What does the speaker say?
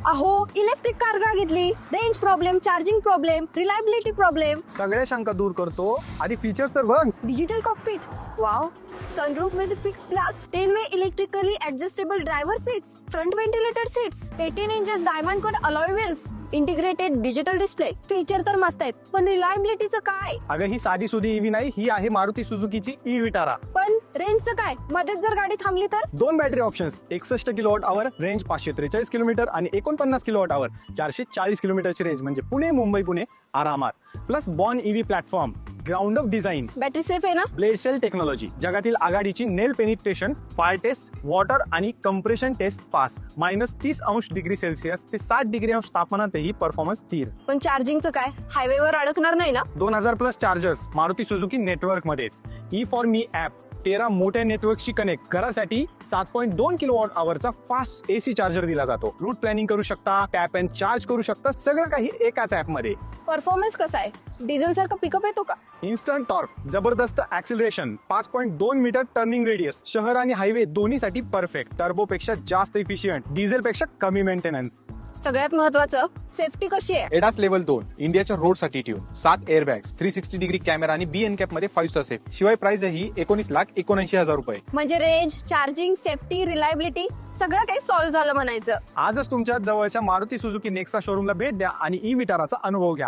अहो electric car का घेतली? Range problem, charging problem, reliability problem. सगळ्या शंका दूर करतो. आधी फीचर्स तर बघ. Digital cockpit, wow. Sunroof with fixed glass, 10-way electrically adjustable driver seats, front ventilated seats, 18 inches diamond cut alloy wheels, integrated digital display. Feature तर मस्त आहेत, पण रिलायबिलिटीचं काय? अगं ही साधी सुधी ईव्ही नाही, ही आहे मारुती सुझुकीची ई विटारा. पण रेंजचं काय? मध्येच जर गाडी थांबली तर? 2 बॅटरी ऑप्शन्स, 61 किलोवॉट आवर, रेंज 543 किलोमीटर आणि 49 किलोवॉट आवर, 440 किलोमीटरची रेंज. म्हणजे पुणे मुंबई पुणे आरामात. Plus born EV platform, ground up design, battery safe आहे ना? ब्लेड सेल टेक्नॉलॉजी, जगातील आघाडीची नेल पेनिट्रेशन, फायर टेस्ट, वॉटर आणि कंप्रेशन टेस्ट पास. -30°C ते 60° तापमानातही परफॉर्मन्स स्थिर. पण चार्जिंगचं काय? हायवेवर अडकणार नाही ना? 2000+ चार्जर्स मारुती सुझुकी नेटवर्क मध्येच. ई फॉर मी ऍप 13 मोठ्या नेटवर्कशी कनेक्ट करासाठी 7.2 किलोवॉट आवरचा फास्ट एसी चार्जर दिला जातो. रूट प्लॅनिंग करू शकता, टॅप अँड चार्ज करू शकता, सगळं काही एकाच ऍप मध्ये. परफॉर्मन्स कसा आहे? डिझेल सारखा पिकअप येतो का? इन्स्टंट टॉर्क, जबरदस्त ऍक्सिलरेशन, 5.2 मीटर टर्निंग रेडियस, शहर आणि हायवे दोन्हीसाठी परफेक्ट. टर्बोपेक्षा जास्त इफिशियंट, डिझेलपेक्षा कमी मेंटेनन्स. सगळ्यात महत्वाचं, सेफ्टी कशी आहे? एडास लेवल 2 इंडियाच्या रोड साठी ट्यून, 7 एअरबॅग्स, 360° कॅमेरा आणि BNCAP मध्ये 5 स्टार सेफ. शिवाय प्राइस ही 19,79,000 रुपये. म्हणजे रेंज, चार्जिंग, सेफ्टी, रिलायबिलिटी सगळं काही सॉल्व्ह झालं म्हणायचं. आजच तुमच्या जवळच्या मारुती सुझुकी नेक्सा शोरूमला भेट द्या आणि ई विटाराचा अनुभव घ्या.